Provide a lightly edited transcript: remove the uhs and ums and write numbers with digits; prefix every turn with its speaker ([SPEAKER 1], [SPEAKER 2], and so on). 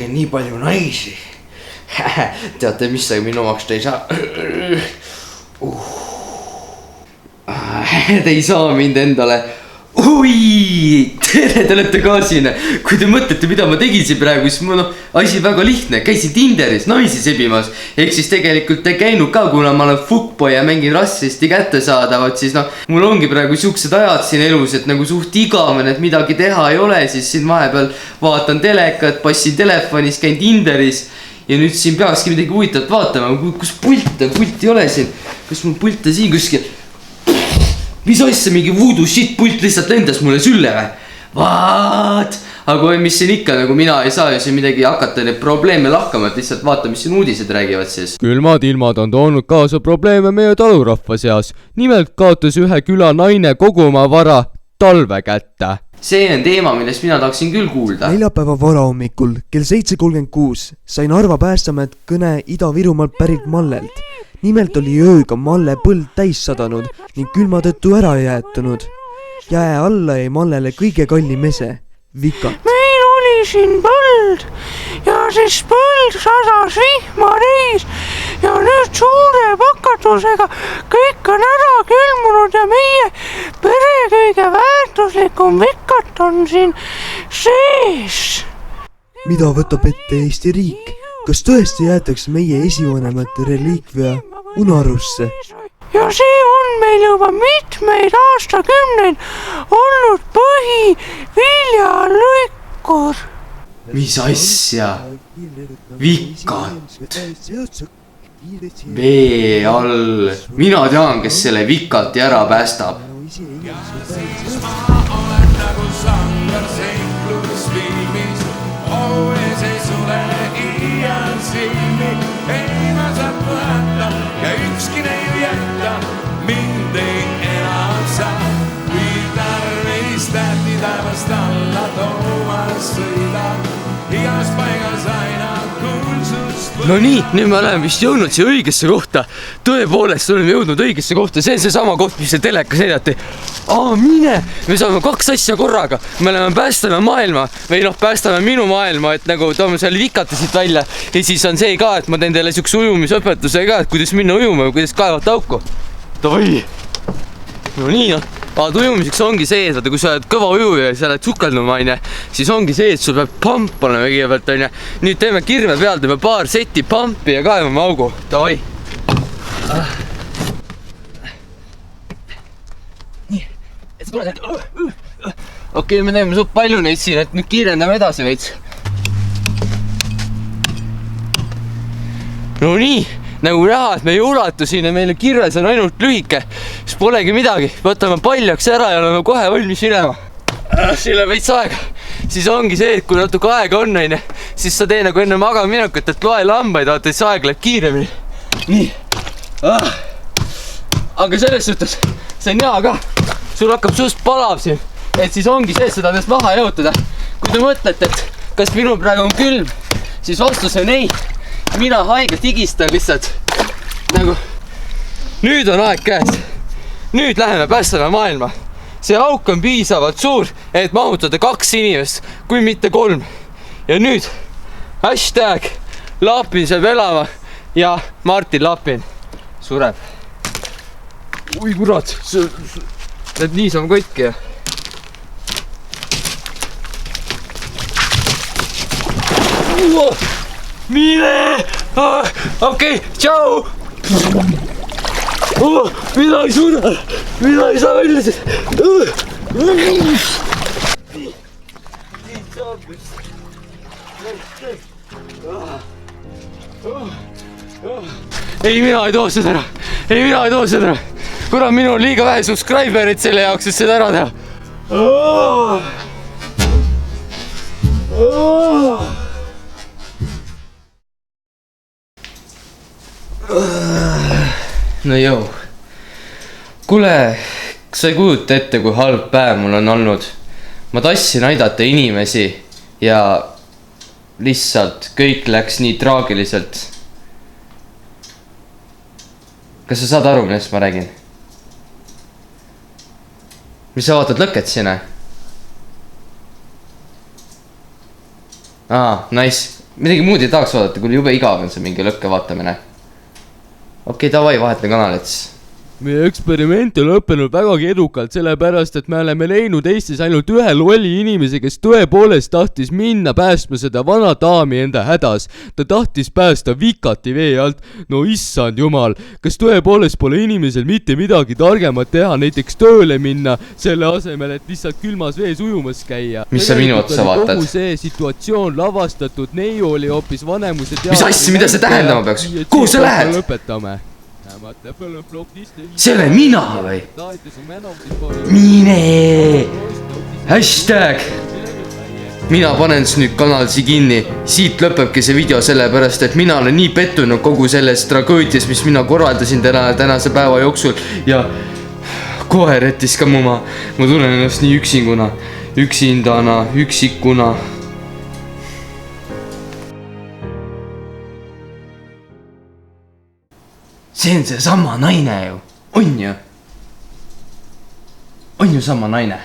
[SPEAKER 1] Nii palju naisi. Teate, mis sa minu omaks te ei saa. Te ei saa mind endale. Tere, te olete ka siin. Kui te mõtlete, mida ma tegin siin praegu, siis mul asi väga lihtne. Käisin Tinderis naisi sebimas. Ehk siis tegelikult ei käinud ka, kuna ma olen fuckboy ja mängin rassisti kättesaadavat, siis mul ongi praegu siuksed ajad siin elus, et nagu suht igavene, et midagi teha ei ole, siis siin vahepeal vaatan telekat, passin telefonis, käin Tinderis ja nüüd siin peakski midagi huvitavat vaatama. Kus pult on? Pult ei ole siin. Kas mul pult on siin kuskil? Mis asja, mingi voodoo shit pult lihtsalt lendas mulle sülle või? Vaat! Aga mis siin ikka, nagu mina ei saa ju siin midagi hakata neid probleeme lahkama, et lihtsalt vaata, mis siin uudised räägivad siis.
[SPEAKER 2] Külmad ilmad on toonud kaasa probleeme meie talurahva seas. Nimelt kaotas ühe küla naine kogu oma vara talve kätte.
[SPEAKER 1] See on teema, millest mina tahaksin küll kuulda.
[SPEAKER 3] Neljapäeva varahommikul kell 7:36 sain Narva Päästeamet kõne Ida-Virumaalt pärit Mallelt. Nimelt oli ööga Malle põld täis sadanud ning külma tõttu ära jäetunud. Jää alla jäi Mallele kõige kallim ese, vikat.
[SPEAKER 4] Meil oli siin põld ja siis põld sadas vihmareis ja nüüd suure pakatusega kõik on ära külmunud ja meie pere kõige väärtuslikum vikat on siin sees.
[SPEAKER 3] Mida võtab ette Eesti riik? Kas tõesti jäetakse meie esivanemate reliikvia unarusse?
[SPEAKER 4] Ja see on meil juba mitmeid aastakümneid olnud põhiviljalõikur.
[SPEAKER 1] Mis asja? Vikat. Vee all. Mina tean, kes selle vikati ära päästab.
[SPEAKER 5] Ja siis ma olen nagu sangar seiklusfilmis. Oes ei sule iial silmi. Ei ma saab põhata ja ükski neil jätta. Mind ei enam saa. Kui tarvis tähti taevast alla toomas sõida. Igast paigas aina kuulsust.
[SPEAKER 1] No nii, nüüd me oleme vist jõudnud siia õigesse kohta. Tõepoolest oleme jõudnud õigesse kohta. See on see sama koht, mis see telekas näidati. Mine! Me saame kaks asja korraga. Me oleme päästame maailma või päästame minu maailma, et nagu toome seal vikati siit välja. Ja siis on see ka, et ma teen teile siukse ujumisõpetuse ka, et kuidas minna ujuma või kuidas kaevata auku. Toi! No nii, ujumiseks ongi see, et kui sa oled kõva ujuja ja sa oled sukelduma, siis ongi see, et sul peab pamp olema kõigepealt. Nüüd teeme kirve peal, teeme paar seti pampi ja kaevame augu. Davai! Nii, et sa tule sealt. Okei, me teeme suht palju neid siin, et nüüd kiirendame edasi veits. No nii! Nagu näha, et meie ulatusine meile kirves on ainult lühike, siis polegi midagi. Võtame paljaks ära ja oleme kohe valmis minema. Siin läheb veits aega. Siis ongi see, et kui natuke aega on, siis sa tee nagu enne magamaminekut, et loe lambaid, vaata, siis aeg läheb kiiremini. Nii. Aga selles suhtes, see on hea ka. Sul hakkab suust palav siin. Et siis ongi see, et seda tõest maha jahutada. Kui te mõtlete, et kas minul praegu on külm, siis vastus on ei. Mina haigelt higistan lihtsalt. Nagu, nüüd on aeg käes. Nüüd läheme päästame maailma. See auk on piisavalt suur, et mahutada 2 inimest, kui mitte 3. Ja nüüd hashtag Lapin saab elama ja Martin Lapin sureb. Oi kurat, need niisama kõtki. Mine! Okei, tšau! Mina ei suuda! Mina ei saa välja siis! Ei, mina ei too seda ära! Ei, mina ei too seda ära! Kuna minul on liiga vähe subscriberit selle jaoks, et seda ära teha! No jõu. Kuule, sa ei kujuta ette, kui halb päev mul on olnud. Ma tassin aidata inimesi ja lihtsalt kõik läks nii traagiliselt. Kas sa saad aru, millest ma räägin? Mis sa vaatad lõket sinna? Nice. Midagi muud ei tahaks vaadata, kui jube igav on see mingi lõkke vaatamine. Okei, davai, vahetan kanalit siis.
[SPEAKER 2] meie eksperiment on lõppenud vägagi edukalt, sellepärast et me oleme leidnud Eestis ainult ühe lolli inimese, kes tõepoolest tahtis minna päästma seda vana daami enda hädas. Ta tahtis päästa vikati vee alt. No issand jumal, kas tõepoolest pole inimesel mitte midagi targemat teha, näiteks tööle minna, selle asemel, et lihtsalt külmas vees ujumas käia.
[SPEAKER 1] Mis sa minu otsa vaatad?
[SPEAKER 2] Kogu see situatsioon lavastatud, neiu oli hoopis vanemuse
[SPEAKER 1] Mis asja, mida see tähendama peaks? Kuhu sa lähed?
[SPEAKER 2] Lõpetame.
[SPEAKER 1] See olen mina või? Mine! Hashtag! Mina panen siis nüüd kanalisi kinni. Siit lõpebki see video sellepärast, et mina olen nii pettunud kogu selles tragöödias, mis mina korraldasin tänase päeva jooksul. Ja koer jättis ka ma tunnen ennast nii üksindana, üksikuna. See on see sama naine ju. On ju? On ju sama naine?